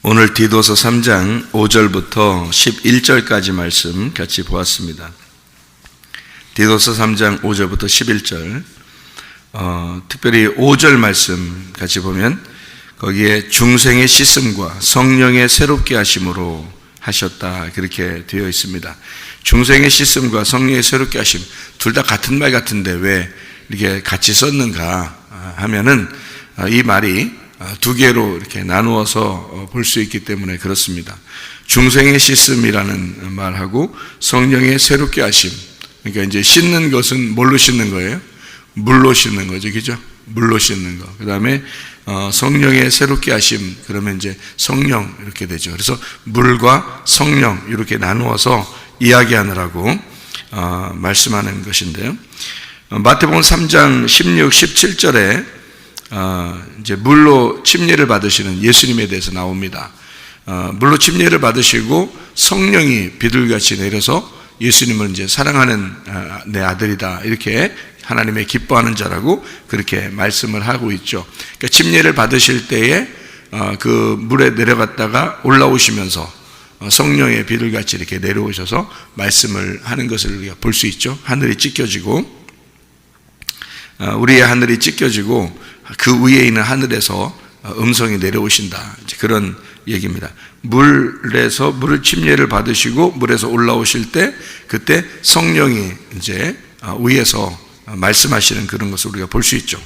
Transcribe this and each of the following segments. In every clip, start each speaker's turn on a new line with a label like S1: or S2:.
S1: 오늘 디도서 3장 5절부터 11절까지 말씀 같이 보았습니다. 디도서 3장 5절부터 11절, 특별히 5절 말씀 같이 보면 거기에 중생의 씻음과 성령의 새롭게 하심으로 하셨다, 그렇게 되어 있습니다. 중생의 씻음과 성령의 새롭게 하심, 둘 다 같은 말 같은데 왜 이렇게 같이 썼는가 하면은 이 말이 두 개로 이렇게 나누어서 볼 수 있기 때문에 그렇습니다. 중생의 씻음이라는 말하고 성령의 새롭게 하심, 그러니까 이제 씻는 것은 뭘로 씻는 거예요? 물로 씻는 거죠, 그죠? 물로 씻는 거. 그 다음에 성령의 새롭게 하심, 그러면 이제 성령 이렇게 되죠. 그래서 물과 성령 이렇게 나누어서 이야기하느라고 말씀하는 것인데요. 마태복음 3장 16, 17절에 이제 물로 침례를 받으시는 예수님에 대해서 나옵니다. 물로 침례를 받으시고 성령이 비둘기같이 내려서 예수님을 이제 사랑하는 내 아들이다, 이렇게 하나님의 기뻐하는 자라고 그렇게 말씀을 하고 있죠. 그러니까 침례를 받으실 때에 그 물에 내려갔다가 올라오시면서 성령의 비둘기같이 이렇게 내려오셔서 말씀을 하는 것을 우리가 볼 수 있죠. 하늘이 찢겨지고, 우리의 하늘이 찢겨지고 그 위에 있는 하늘에서 음성이 내려오신다, 이제 그런 얘기입니다. 물에서 물을 침례를 받으시고 물에서 올라오실 때 그때 성령이 이제 위에서 말씀하시는 그런 것을 우리가 볼 수 있죠.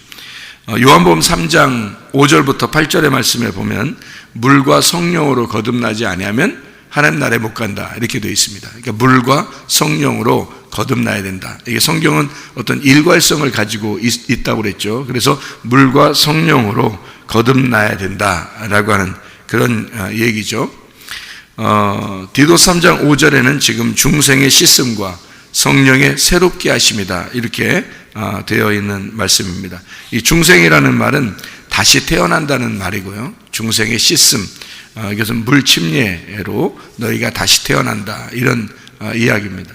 S1: 요한복음 3장 5절부터 8절의 말씀에 보면 물과 성령으로 거듭나지 아니하면 하나님 나라에 못 간다, 이렇게 되어 있습니다. 그러니까 물과 성령으로 거듭나야 된다. 이게 성경은 어떤 일괄성을 가지고 있다고 그랬죠. 그래서 물과 성령으로 거듭나야 된다라고 하는 그런 얘기죠. 디도서 3장 5절에는 지금 중생의 씻음과 성령의 새롭게 하심이다, 이렇게 되어 있는 말씀입니다. 이 중생이라는 말은 다시 태어난다는 말이고요. 중생의 씻음, 이것은 물 침례로 너희가 다시 태어난다, 이런 이야기입니다.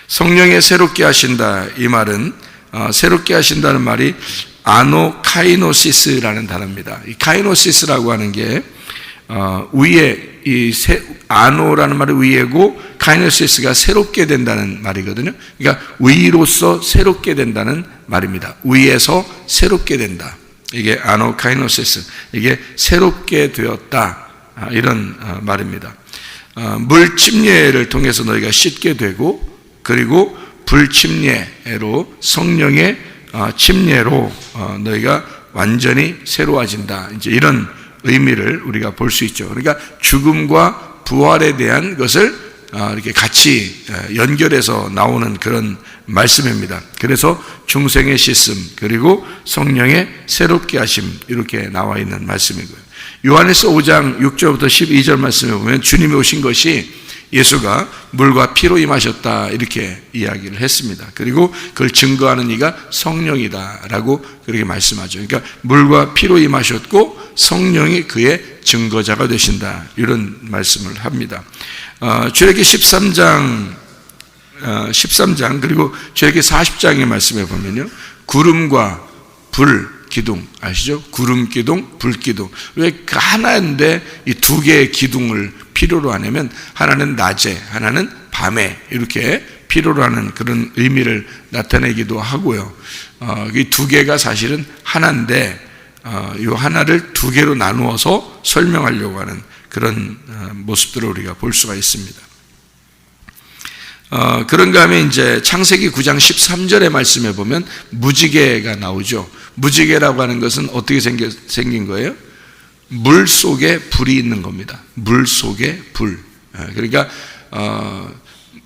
S1: 성령의 새롭게 하신다, 이 말은 새롭게 하신다는 말이 아노카이노시스라는 단어입니다. 이 카이노시스라고 하는 게 위에, 아노라는 말이 위에고 카이노시스가 새롭게 된다는 말이거든요. 그러니까 위로서 새롭게 된다는 말입니다. 위에서 새롭게 된다, 이게 아노카이노시스, 이게 새롭게 되었다, 이런 말입니다. 물 침례를 통해서 너희가 씻게 되고, 그리고 불 침례로, 성령의 침례로 너희가 완전히 새로워진다, 이제 이런 의미를 우리가 볼 수 있죠. 그러니까 죽음과 부활에 대한 것을 이렇게 같이 연결해서 나오는 그런 말씀입니다. 그래서 중생의 씻음 그리고 성령의 새롭게 하심, 이렇게 나와 있는 말씀이고요. 요한일서 5장 6절부터 12절 말씀에 보면 주님이 오신 것이 예수가 물과 피로 임하셨다, 이렇게 이야기를 했습니다. 그리고 그걸 증거하는 이가 성령이다라고 그렇게 말씀하죠. 그러니까 물과 피로 임하셨고 성령이 그의 증거자가 되신다, 이런 말씀을 합니다. 출애굽기 13장 그리고 출애굽기 40장의 말씀에 보면요, 구름과 불 기둥 아시죠? 구름 기둥, 불 기둥. 왜 하나인데 이 두 개의 기둥을 필요로 하냐면 하나는 낮에, 하나는 밤에 이렇게 필요로 하는 그런 의미를 나타내기도 하고요. 이 두 개가 사실은 하나인데 이 하나를 두 개로 나누어서 설명하려고 하는 그런 모습들을 우리가 볼 수가 있습니다. 그런가 하면 이제 창세기 9장 13절의 말씀에 보면 무지개가 나오죠. 무지개라고 하는 것은 어떻게 생긴 거예요? 물 속에 불이 있는 겁니다. 물 속에 불. 그러니까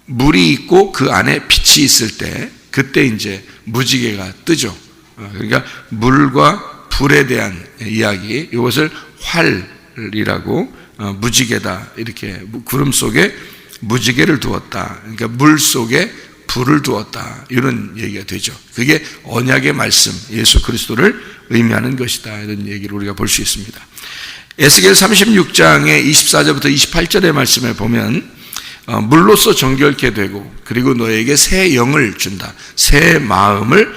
S1: 물이 있고 그 안에 빛이 있을 때 그때 이제 무지개가 뜨죠. 그러니까 물과 불에 대한 이야기, 이것을 활이라고, 무지개다, 이렇게 구름 속에 무지개를 두었다, 그러니까 물 속에 불을 두었다, 이런 얘기가 되죠. 그게 언약의 말씀, 예수 그리스도를 의미하는 것이다, 이런 얘기를 우리가 볼 수 있습니다. 에스겔 36장의 24절부터 28절의 말씀에 보면 물로서 정결케 되고 그리고 너에게 새 영을 준다, 새 마음을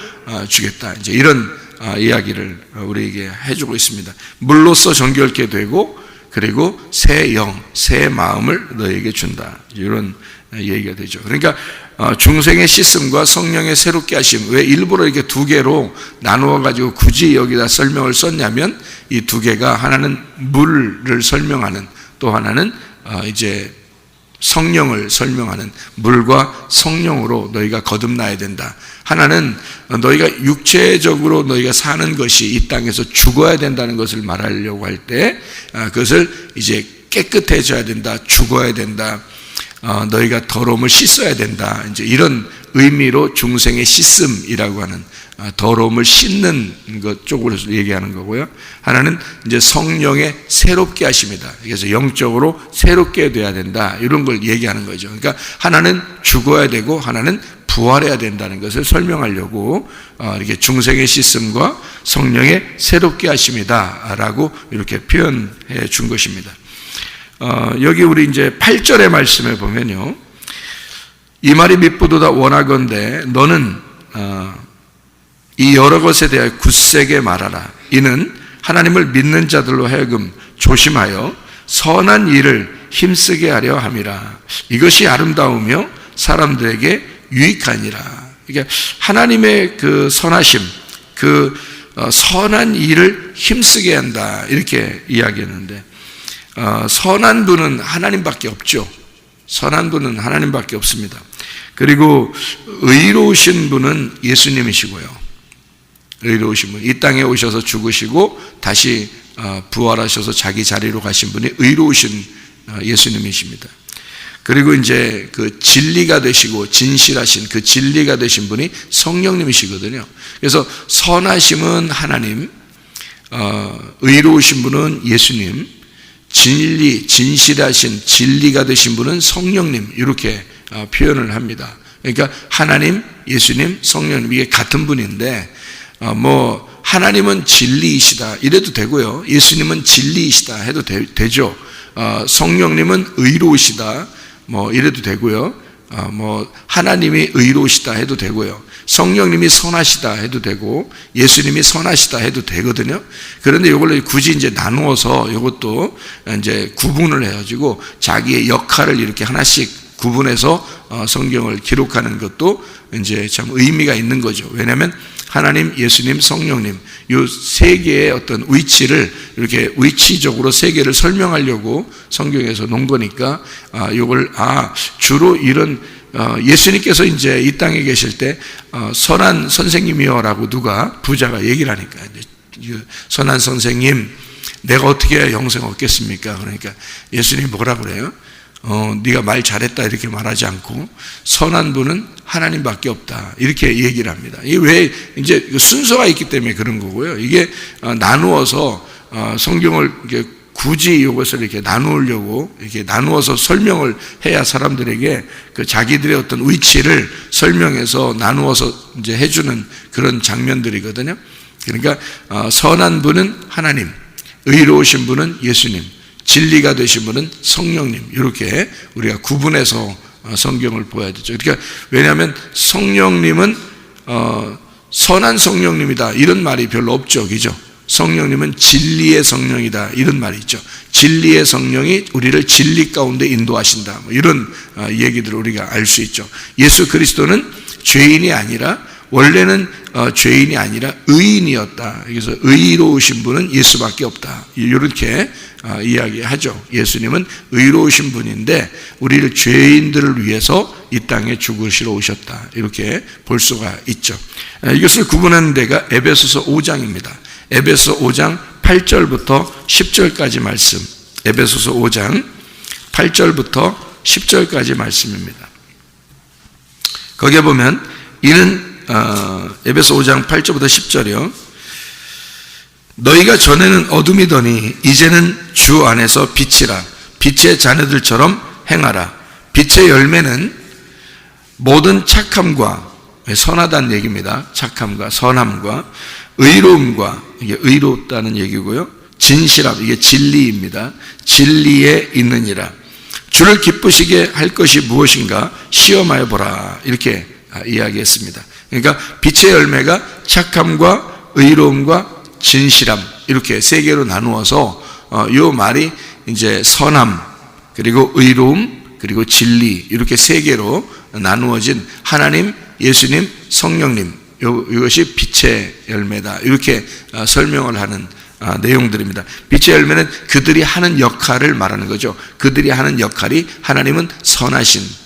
S1: 주겠다, 이제 이런 이야기를 우리에게 해주고 있습니다. 물로서 정결케 되고 그리고 새 영, 새 마음을 너에게 준다. 이런 얘기가 되죠. 그러니까 중생의 씻음과 성령의 새롭게 하심, 왜 일부러 이렇게 두 개로 나누어 가지고 굳이 여기다 설명을 썼냐면, 이 두 개가 하나는 물을 설명하는, 또 하나는 이제 성령을 설명하는, 물과 성령으로 너희가 거듭나야 된다. 하나는 너희가 육체적으로 너희가 사는 것이 이 땅에서 죽어야 된다는 것을 말하려고 할 때, 그것을 이제 깨끗해져야 된다, 죽어야 된다, 너희가 더러움을 씻어야 된다. 이제 이런 의미로 중생의 씻음이라고 하는, 더러움을 씻는 것 쪽으로 얘기하는 거고요. 하나는 이제 성령의 새롭게 하심이다. 그래서 영적으로 새롭게 돼야 된다. 이런 걸 얘기하는 거죠. 그러니까 하나는 죽어야 되고 하나는 부활해야 된다는 것을 설명하려고 이렇게 중생의 씻음과 성령의 새롭게 하심이다라고 이렇게 표현해 준 것입니다. 여기 우리 이제 8절의 말씀에 보면요, 이 말이 밉보도다 원하건대 너는 이 여러 것에 대하여 굳세게 말하라. 이는 하나님을 믿는 자들로 하여금 조심하여 선한 일을 힘쓰게 하려 함이라. 이것이 아름다우며 사람들에게 유익하니라. 그러니까 하나님의 그 선하심, 그 선한 일을 힘쓰게 한다, 이렇게 이야기했는데, 선한 분은 하나님밖에 없죠. 선한 분은 하나님밖에 없습니다. 그리고 의로우신 분은 예수님이시고요. 의로우신 분, 이 땅에 오셔서 죽으시고 다시 부활하셔서 자기 자리로 가신 분이 의로우신 예수님이십니다. 그리고 이제 그 진리가 되시고 진실하신 그 진리가 되신 분이 성령님이시거든요. 그래서 선하심은 하나님, 의로우신 분은 예수님, 진리, 진실하신 진리가 되신 분은 성령님, 이렇게 표현을 합니다. 그러니까 하나님, 예수님, 성령님, 이게 같은 분인데, 하나님은 진리이시다 이래도 되고요, 예수님은 진리이시다 해도 되죠. 성령님은 의로우시다 이래도 되고요, 하나님이 의로우시다 해도 되고요, 성령님이 선하시다 해도 되고, 예수님이 선하시다 해도 되거든요. 그런데 이걸 굳이 이제 나누어서 이것도 이제 구분을 해가지고 자기의 역할을 이렇게 하나씩 구분해서 성경을 기록하는 것도 이제 참 의미가 있는 거죠. 왜냐하면 하나님, 예수님, 성령님, 이 세 개의 어떤 위치를 이렇게 위치적으로 세 개를 설명하려고 성경에서 놓은 거니까, 이걸 주로 이런 예수님께서 이제 이 땅에 계실 때 선한 선생님이여라고 누가 부자가 얘기를 하니까, 선한 선생님, 내가 어떻게 해야 영생 얻겠습니까? 그러니까 예수님이 뭐라 그래요? 네가 말 잘했다 이렇게 말하지 않고 선한 분은 하나님밖에 없다 이렇게 얘기를 합니다. 이게 왜 이제 순서가 있기 때문에 그런 거고요. 이게 나누어서 성경을 이렇게 굳이 이것을 이렇게 나누려고 이렇게 나누어서 설명을 해야 사람들에게 그 자기들의 어떤 위치를 설명해서 나누어서 이제 해주는 그런 장면들이거든요. 그러니까 선한 분은 하나님, 의로우신 분은 예수님, 진리가 되신 분은 성령님, 이렇게 우리가 구분해서 성경을 보아야 되죠. 그러니까 왜냐하면 성령님은 선한 성령님이다 이런 말이 별로 없죠, 그죠? 성령님은 진리의 성령이다 이런 말이 있죠. 진리의 성령이 우리를 진리 가운데 인도하신다, 이런 얘기들을 우리가 알 수 있죠. 예수 그리스도는 죄인이 아니라, 원래는 죄인이 아니라 의인이었다. 그래서 의로우신 분은 예수밖에 없다, 이렇게 이야기하죠. 예수님은 의로우신 분인데 우리를 죄인들을 위해서 이 땅에 죽으시러 오셨다, 이렇게 볼 수가 있죠. 이것을 구분하는 데가 에베소서 5장입니다. 에베소 5장 8절부터 10절까지 말씀, 에베소서 5장 8절부터 10절까지 말씀입니다. 거기에 보면 이는 에베소 5장 8절부터 10절이요. 너희가 전에는 어둠이더니 이제는 주 안에서 빛이라. 빛의 자녀들처럼 행하라. 빛의 열매는 모든 착함과, 선하다는 얘기입니다. 착함과 선함과 의로움과, 이게 의롭다는 얘기고요, 진실함, 이게 진리입니다. 진리에 있느니라. 주를 기쁘시게 할 것이 무엇인가 시험하여 보라, 이렇게 이야기했습니다. 그러니까 빛의 열매가 착함과 의로움과 진실함, 이렇게 세 개로 나누어서 이 말이 이제 선함, 그리고 의로움, 그리고 진리, 이렇게 세 개로 나누어진 하나님, 예수님, 성령님, 이것이 빛의 열매다, 이렇게 설명을 하는 내용들입니다. 빛의 열매는 그들이 하는 역할을 말하는 거죠. 그들이 하는 역할이, 하나님은 선하신,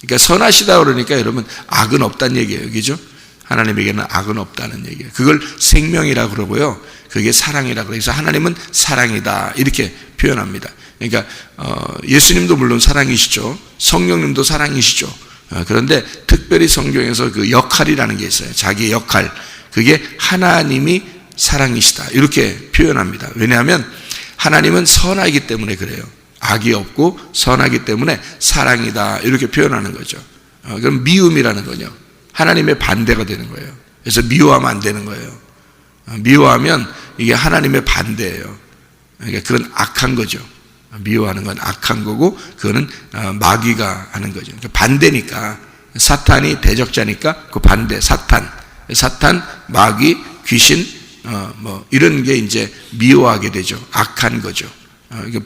S1: 그러니까 선하시다 그러니까 여러분 악은 없다는 얘기예요. 그죠? 하나님에게는 악은 없다는 얘기예요. 그걸 생명이라고 그러고요, 그게 사랑이라고 그래서 하나님은 사랑이다, 이렇게 표현합니다. 그러니까 예수님도 물론 사랑이시죠. 성령님도 사랑이시죠. 그런데 특별히 성경에서 그 역할이라는 게 있어요. 자기의 역할, 그게 하나님이 사랑이시다, 이렇게 표현합니다. 왜냐하면 하나님은 선하기 때문에 그래요. 악이 없고 선하기 때문에 사랑이다, 이렇게 표현하는 거죠. 그럼 미움이라는 거죠. 하나님의 반대가 되는 거예요. 그래서 미워하면 안 되는 거예요. 미워하면 이게 하나님의 반대예요. 그러니까 그건 악한 거죠. 미워하는 건 악한 거고, 그거는 마귀가 하는 거죠. 그러니까 반대니까, 사탄이 대적자니까 그 반대, 사탄, 마귀, 귀신, 이런 게 이제 미워하게 되죠. 악한 거죠.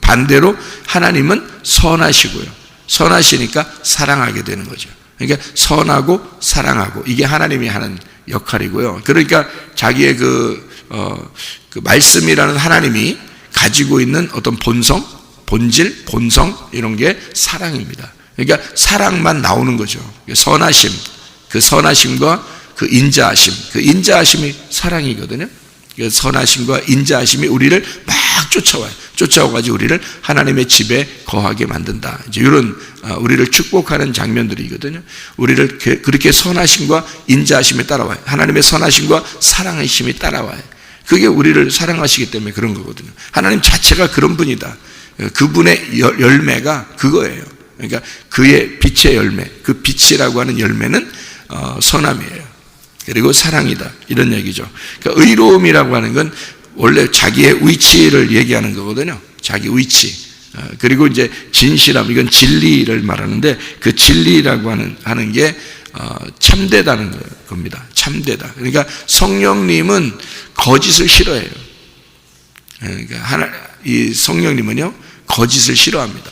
S1: 반대로 하나님은 선하시고요. 선하시니까 사랑하게 되는 거죠. 그러니까 선하고 사랑하고, 이게 하나님이 하는 역할이고요. 그러니까 자기의 그 말씀이라는 하나님이 가지고 있는 어떤 본성, 본질, 본성, 이런 게 사랑입니다. 그러니까 사랑만 나오는 거죠. 선하심, 그 선하심과 그 인자하심, 그 인자하심이 사랑이거든요. 선하심과 인자하심이 우리를 막 쫓아와가지고 우리를 하나님의 집에 거하게 만든다. 이제 이런 우리를 축복하는 장면들이거든요. 우리를 그렇게 선하심과 인자하심이 따라와요. 하나님의 선하심과 사랑하심이 따라와요. 그게 우리를 사랑하시기 때문에 그런 거거든요. 하나님 자체가 그런 분이다. 그분의 열매가 그거예요. 그러니까 그의 빛의 열매, 그 빛이라고 하는 열매는 선함이에요. 그리고 사랑이다, 이런 얘기죠. 그러니까 의로움이라고 하는 건 원래 자기의 위치를 얘기하는 거거든요. 자기 위치. 그리고 이제 진실함, 이건 진리를 말하는데, 그 진리라고 하는 게 참되다는 겁니다. 참되다. 그러니까 성령님은 거짓을 싫어해요. 그러니까 이 성령님은요, 거짓을 싫어합니다.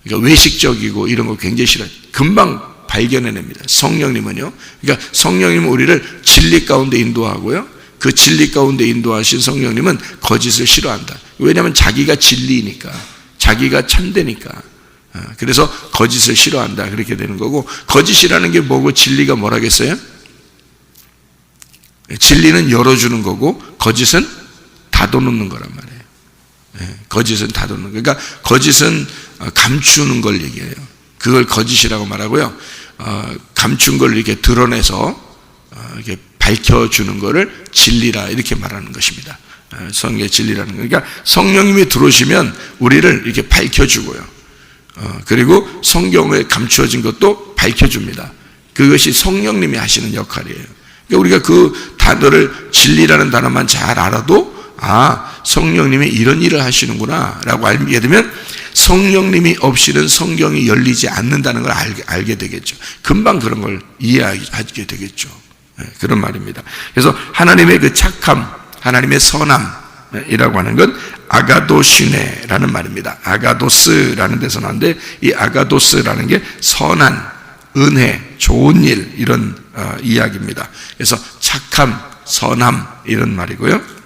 S1: 그러니까 외식적이고 이런 거 굉장히 싫어해요. 금방 발견해냅니다. 성령님은요. 그러니까 성령님은 우리를 진리 가운데 인도하고요, 그 진리 가운데 인도하신 성령님은 거짓을 싫어한다. 왜냐하면 자기가 진리니까, 자기가 참되니까. 그래서 거짓을 싫어한다, 그렇게 되는 거고, 거짓이라는 게 뭐고 진리가 뭐라겠어요? 진리는 열어주는 거고, 거짓은 닫아놓는 거란 말이에요. 거짓은 닫아놓는 거. 그러니까 거짓은 감추는 걸 얘기해요. 그걸 거짓이라고 말하고요, 감춘 걸 이렇게 드러내서 이렇게 밝혀주는 거를 진리라, 이렇게 말하는 것입니다. 성경의 진리라는 거. 그러니까 성령님이 들어오시면 우리를 이렇게 밝혀주고요, 그리고 성경에 감추어진 것도 밝혀줍니다. 그것이 성령님이 하시는 역할이에요. 그러니까 우리가 그 단어를, 진리라는 단어만 잘 알아도, 성령님이 이런 일을 하시는구나 라고 알게 되면 성령님이 없이는 성경이 열리지 않는다는 걸 알게 되겠죠. 금방 그런 걸 이해하게 되겠죠. 그런 말입니다. 그래서 하나님의 그 착함, 하나님의 선함이라고 하는 건 아가도시네라는 말입니다. 아가도스라는 데서 나왔는데, 이 아가도스라는 게 선한, 은혜, 좋은 일, 이런 이야기입니다. 그래서 착함, 선함, 이런 말이고요.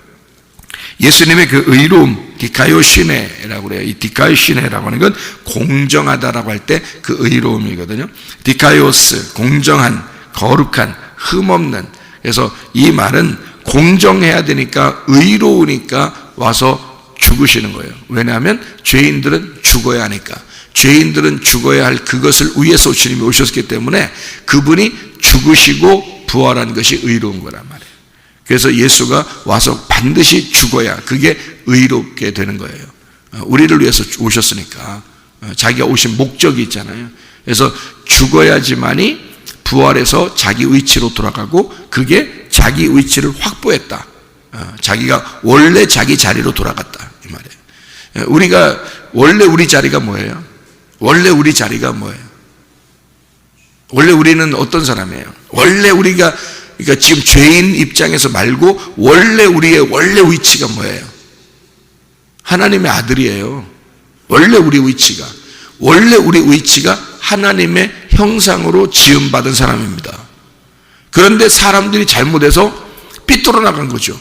S1: 예수님의 그 의로움, 디카요시네라고 그래요. 이 디카요시네라고 하는 건 공정하다라고 할 때 그 의로움이거든요. 디카요스, 공정한, 거룩한, 흠없는. 그래서 이 말은 공정해야 되니까, 의로우니까 와서 죽으시는 거예요. 왜냐하면 죄인들은 죽어야 하니까. 죄인들은 죽어야 할 그것을 위해서 주님이 오셨기 때문에 그분이 죽으시고 부활한 것이 의로운 거란 말이에요. 그래서 예수가 와서 반드시 죽어야 그게 의롭게 되는 거예요. 우리를 위해서 오셨으니까. 자기가 오신 목적이 있잖아요. 그래서 죽어야지만이 부활해서 자기 위치로 돌아가고, 그게 자기 위치를 확보했다. 자기가 원래 자기 자리로 돌아갔다, 이 말이에요. 우리가 원래 우리 자리가 뭐예요? 원래 우리 자리가 뭐예요? 원래 우리는 어떤 사람이에요? 원래 우리가, 그러니까 지금 죄인 입장에서 말고 원래 우리의 원래 위치가 뭐예요? 하나님의 아들이에요. 원래 우리 위치가 하나님의 형상으로 지음받은 사람입니다. 그런데 사람들이 잘못해서 삐뚤어 나간 거죠.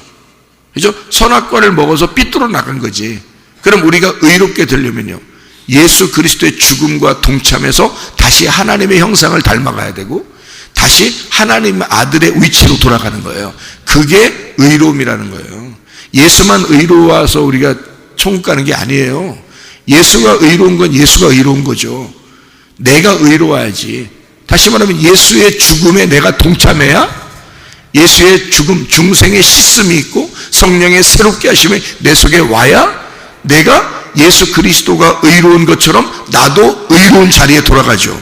S1: 그죠? 선악과를 먹어서 삐뚤어 나간 거지. 그럼 우리가 의롭게 되려면요, 예수 그리스도의 죽음과 동참해서 다시 하나님의 형상을 닮아가야 되고 다시 하나님의 아들의 위치로 돌아가는 거예요. 그게 의로움이라는 거예요. 예수만 의로워서 우리가 천국 가는 게 아니에요. 예수가 의로운 건 예수가 의로운 거죠. 내가 의로워야지. 다시 말하면 예수의 죽음에 내가 동참해야, 예수의 죽음, 중생의 씻음이 있고 성령의 새롭게 하심이 내 속에 와야 내가 예수 그리스도가 의로운 것처럼 나도 의로운 자리에 돌아가죠.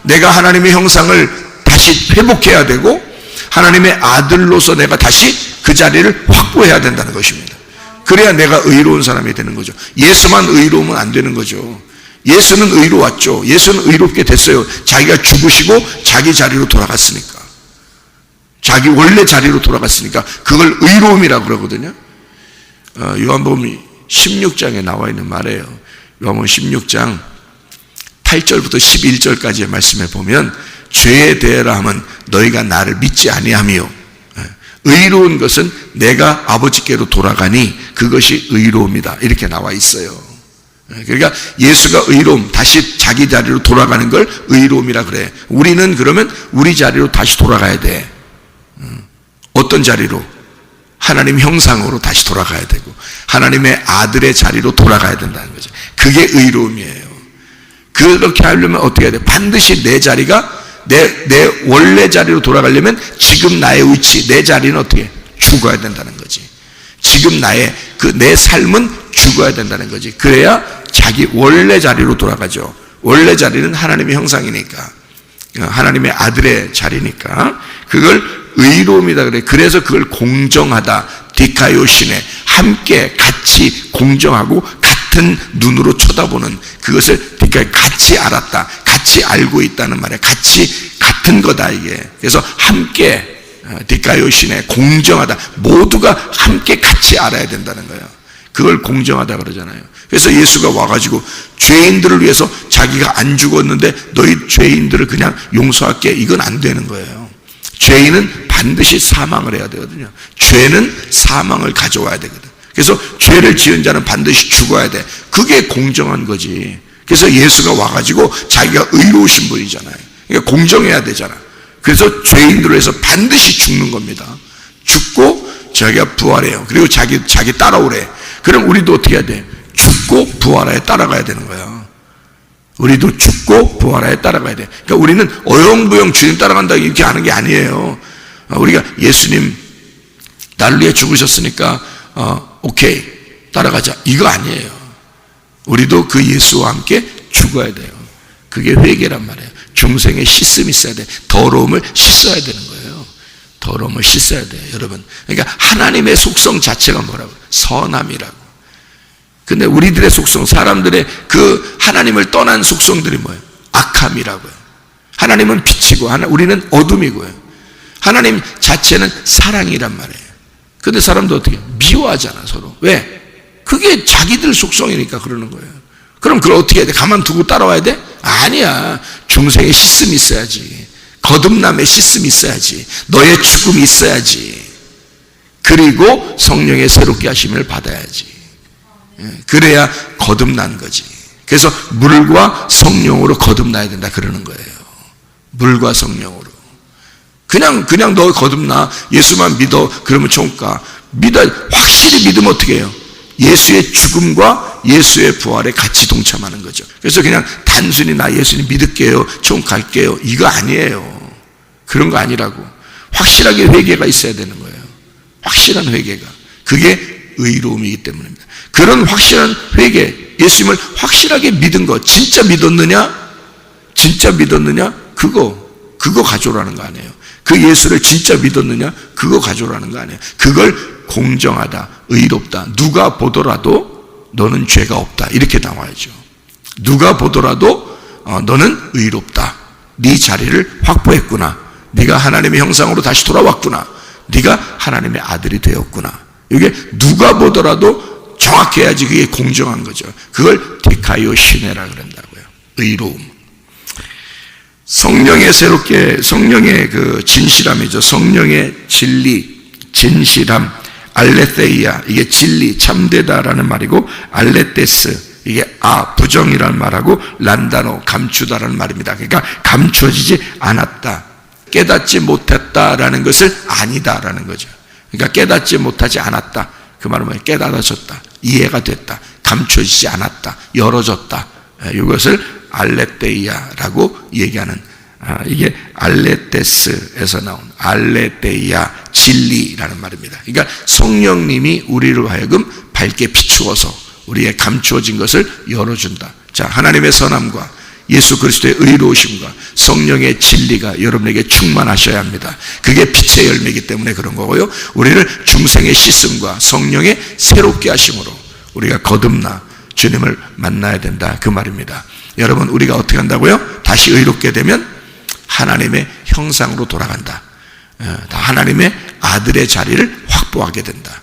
S1: 내가 하나님의 형상을 다시 회복해야 되고 하나님의 아들로서 내가 다시 그 자리를 확보해야 된다는 것입니다. 그래야 내가 의로운 사람이 되는 거죠. 예수만 의로우면 안 되는 거죠. 예수는 의로웠죠. 예수는 의롭게 됐어요. 자기가 죽으시고 자기 자리로 돌아갔으니까. 자기 원래 자리로 돌아갔으니까 그걸 의로움이라고 그러거든요. 요한복음 16장에 나와 있는 말이에요. 요한복음 16장 8절부터 11절까지의 말씀에 보면 죄에 대하라 하면 너희가 나를 믿지 아니하며, 의로운 것은 내가 아버지께로 돌아가니 그것이 의로움이다, 이렇게 나와 있어요. 그러니까 예수가 의로움, 다시 자기 자리로 돌아가는 걸 의로움이라 그래. 우리는 그러면 우리 자리로 다시 돌아가야 돼. 어떤 자리로? 하나님 형상으로 다시 돌아가야 되고 하나님의 아들의 자리로 돌아가야 된다는 거죠. 그게 의로움이에요. 그렇게 하려면 어떻게 해야 돼? 반드시 내 자리가 내 원래 자리로 돌아가려면 지금 나의 위치, 내 자리는 어떻게? 죽어야 된다는 거지. 지금 내 삶은 죽어야 된다는 거지. 그래야 자기 원래 자리로 돌아가죠. 원래 자리는 하나님의 형상이니까, 하나님의 아들의 자리니까 그걸 의로움이다 그래. 그래서 그걸 공정하다, 디카요시네, 함께 같이 공정하고 같은 눈으로 쳐다보는, 그것을 같이 알았다, 같이 알고 있다는 말이야. 같은 거다 이게. 그래서 함께, 디카요시네, 공정하다, 모두가 함께 같이 알아야 된다는 거예요. 그걸 공정하다 그러잖아요. 그래서 예수가 와가지고 죄인들을 위해서 자기가 안 죽었는데 너희 죄인들을 그냥 용서할게, 이건 안 되는 거예요. 죄인은 반드시 사망을 해야 되거든요. 죄는 사망을 가져와야 되거든. 그래서 죄를 지은 자는 반드시 죽어야 돼. 그게 공정한 거지. 그래서 예수가 와가지고 자기가 의로우신 분이잖아요. 그러니까 공정해야 되잖아. 그래서 죄인들을 위해서 반드시 죽는 겁니다. 죽고 자기가 부활해요. 그리고 자기 따라오래. 그럼 우리도 어떻게 해야 돼? 죽고 부활하에 따라가야 되는 거야. 우리도 죽고 부활하에 따라가야 돼. 그러니까 우리는 어영부영 주님 따라간다 이렇게 하는 게 아니에요. 우리가 예수님 나를 위해 죽으셨으니까 오케이 따라가자, 이거 아니에요. 우리도 그 예수와 함께 죽어야 돼요. 그게 회개란 말이에요. 중생의 씻음이 있어야 돼. 더러움을 씻어야 되는 거예요. 더러움을 씻어야 돼요, 여러분. 그러니까 하나님의 속성 자체가 뭐라고? 선함이라고. 근데 우리들의 속성, 사람들의 그 하나님을 떠난 속성들이 뭐예요? 악함이라고요. 하나님은 빛이고 우리는 어둠이고요. 하나님 자체는 사랑이란 말이에요. 근데 사람도 어떻게? 미워하잖아, 서로. 왜? 그게 자기들 속성이니까 그러는 거예요. 그럼 그걸 어떻게 해야 돼? 가만 두고 따라와야 돼? 아니야. 중생의 씻음이 있어야지. 거듭남의 씻음이 있어야지. 너의 죽음이 있어야지. 그리고 성령의 새롭게 하심을 받아야지. 그래야 거듭난 거지. 그래서 물과 성령으로 거듭나야 된다 그러는 거예요. 물과 성령으로. 그냥 너 거듭나, 예수만 믿어, 그러면 천국 가. 확실히 믿으면 어떻게 해요? 예수의 죽음과 예수의 부활에 같이 동참하는 거죠. 그래서 그냥 단순히 나 예수님 믿을게요, 천국 갈게요, 이거 아니에요. 그런 거 아니라고. 확실하게 회개가 있어야 되는 거예요. 확실한 회개가. 그게 의로움이기 때문입니다. 그런 확실한 회개, 예수님을 확실하게 믿은 거, 진짜 믿었느냐? 그거 가져오라는 거 아니에요. 그 예수를 진짜 믿었느냐? 그거 가져오라는 거 아니에요. 그걸 공정하다, 의롭다, 누가 보더라도 너는 죄가 없다, 이렇게 나와야죠. 누가 보더라도 너는 의롭다, 네 자리를 확보했구나, 네가 하나님의 형상으로 다시 돌아왔구나, 네가 하나님의 아들이 되었구나. 이게 누가 보더라도 정확해야지 그게 공정한 거죠. 그걸 디카이오시네라 그런다고요. 의로움. 성령의 성령의 그 진실함이죠. 성령의 진리, 진실함, 알레테이아, 이게 진리, 참되다라는 말이고, 알레테스, 이게 부정이라는 말하고, 란다노, 감추다라는 말입니다. 그러니까 감춰지지 않았다, 깨닫지 못했다라는 것을 아니다라는 거죠. 그러니까 깨닫지 못하지 않았다, 그 말은 뭐예요? 깨달아졌다, 이해가 됐다, 감춰지지 않았다, 열어졌다. 이것을 알레테이아라고 얘기하는, 이게 알레테스에서 나온 알레테이아, 진리라는 말입니다. 그러니까 성령님이 우리를 하여금 밝게 비추어서 우리의 감추어진 것을 열어준다. 자, 하나님의 선함과 예수 그리스도의 의로우심과 성령의 진리가 여러분에게 충만하셔야 합니다. 그게 빛의 열매이기 때문에 그런 거고요. 우리를 중생의 씻음과 성령의 새롭게 하심으로 우리가 거듭나 주님을 만나야 된다, 그 말입니다. 여러분, 우리가 어떻게 한다고요? 다시 의롭게 되면 하나님의 형상으로 돌아간다. 하나님의 아들의 자리를 확보하게 된다.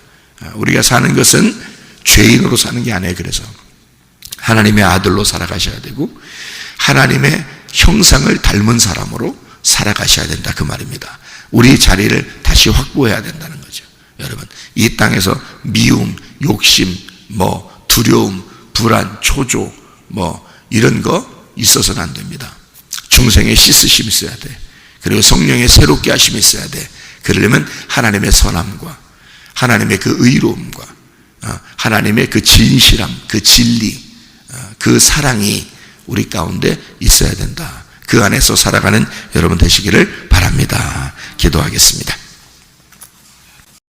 S1: 우리가 사는 것은 죄인으로 사는 게 아니에요. 그래서 하나님의 아들로 살아가셔야 되고 하나님의 형상을 닮은 사람으로 살아가셔야 된다, 그 말입니다. 우리 자리를 다시 확보해야 된다는 거죠. 여러분, 이 땅에서 미움, 욕심, 두려움, 불안, 초조, 이런 거 있어서는 안 됩니다. 중생의 씻으심이 있어야 돼. 그리고 성령의 새롭게 하심이 있어야 돼. 그러려면 하나님의 선함과 하나님의 그 의로움과 하나님의 그 진실함, 그 진리, 그 사랑이 우리 가운데 있어야 된다. 그 안에서 살아가는 여러분 되시기를 바랍니다. 기도하겠습니다.